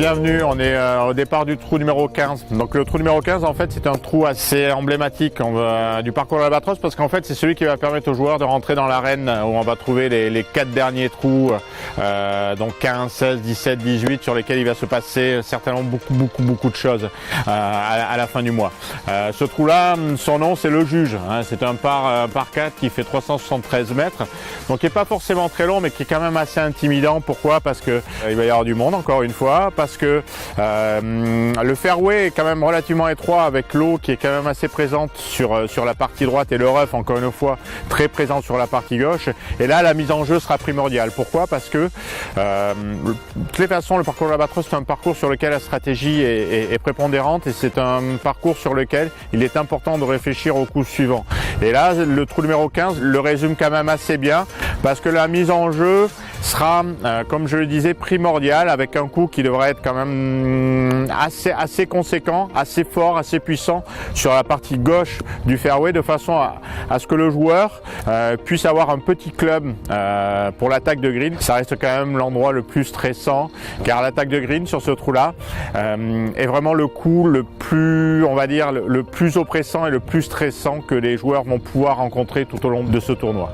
bienvenue, on est au départ du trou numéro 15. Donc le trou numéro 15 en fait c'est un trou assez emblématique du parcours de l'Albatros parce qu'en fait c'est celui qui va permettre aux joueurs de rentrer dans l'arène où on va trouver les 4 derniers trous, donc 15, 16, 17, 18 sur lesquels il va se passer certainement beaucoup de choses à la fin du mois. Ce trou là, son nom c'est le Juge, hein, c'est un par 4 qui fait 373 mètres, donc qui n'est pas forcément très long mais qui est quand même assez intimidant. Pourquoi? Parce que il va y avoir du monde encore une fois, parce que le fairway est quand même relativement étroit avec l'eau qui est quand même assez présente sur la partie droite et le rough encore une fois très présent sur la partie gauche, et là la mise en jeu sera primordiale. Pourquoi? Parce que de toutes les façons le parcours de l'Albatros c'est un parcours sur lequel la stratégie est prépondérante et c'est un parcours sur lequel il est important de réfléchir au coup suivant, et là le trou numéro 15 le résume quand même assez bien parce que la mise en jeu sera, comme je le disais, primordial, avec un coup qui devrait être quand même assez conséquent, assez fort, assez puissant sur la partie gauche du fairway, de façon à ce que le joueur puisse avoir un petit club pour l'attaque de green. Ça reste quand même l'endroit le plus stressant, car l'attaque de green sur ce trou-là est vraiment le coup le plus, on va dire, le plus oppressant et le plus stressant que les joueurs vont pouvoir rencontrer tout au long de ce tournoi.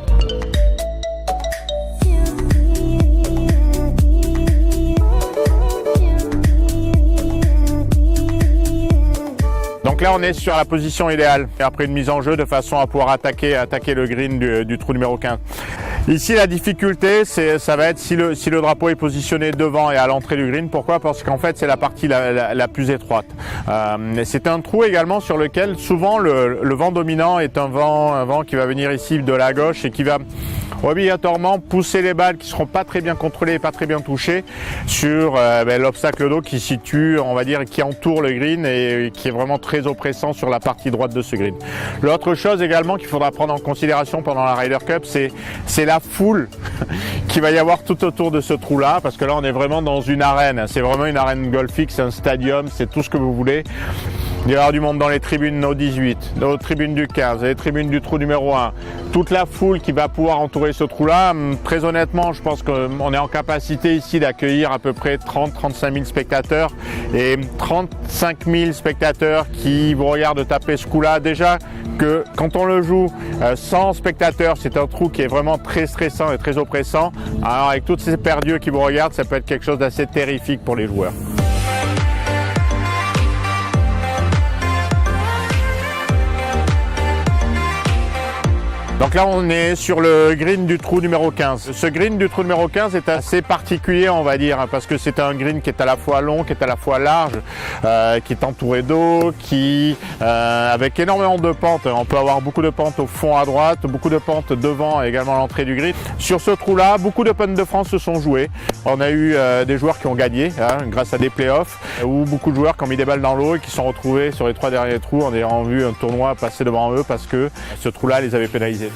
Donc là on est sur la position idéale après une mise en jeu de façon à pouvoir attaquer le green du trou numéro 15. Ici la difficulté ça va être si le drapeau est positionné devant et à l'entrée du green. Pourquoi? Parce qu'en fait c'est la partie la plus étroite. C'est un trou également sur lequel souvent le vent dominant est un vent qui va venir ici de la gauche et qui va obligatoirement pousser les balles qui ne seront pas très bien contrôlées et pas très bien touchées sur l'obstacle d'eau qui situe, on va dire, qui entoure le green et qui est vraiment très oppressant sur la partie droite de ce green. L'autre chose également qu'il faudra prendre en considération pendant la Ryder Cup, c'est la foule qu'il va y avoir tout autour de ce trou là, parce que là on est vraiment dans une arène, c'est vraiment une arène golfique, c'est un stadium, c'est tout ce que vous voulez. Il y aura du monde dans les tribunes au 18, dans les tribunes du 15, les tribunes du trou numéro 1. Toute la foule qui va pouvoir entourer ce trou-là, très honnêtement, je pense qu'on est en capacité ici d'accueillir à peu près 30-35 000 spectateurs. Et 35 000 spectateurs qui vous regardent taper ce coup-là, déjà que quand on le joue sans spectateurs, c'est un trou qui est vraiment très stressant et très oppressant. Alors avec toutes ces paires d'yeux qui vous regardent, ça peut être quelque chose d'assez terrifique pour les joueurs. Donc là on est sur le green du trou numéro 15. Ce green du trou numéro 15 est assez particulier, on va dire, parce que c'est un green qui est à la fois long, qui est à la fois large, qui est entouré d'eau, avec énormément de pentes. On peut avoir beaucoup de pentes au fond à droite, beaucoup de pentes devant et également à l'entrée du green. Sur ce trou là, beaucoup d'Open de France se sont joués. On a eu des joueurs qui ont gagné grâce à des playoffs, ou beaucoup de joueurs qui ont mis des balles dans l'eau et qui se sont retrouvés sur les 3 derniers trous en ayant vu un tournoi passer devant eux parce que ce trou là les avait pénalisés.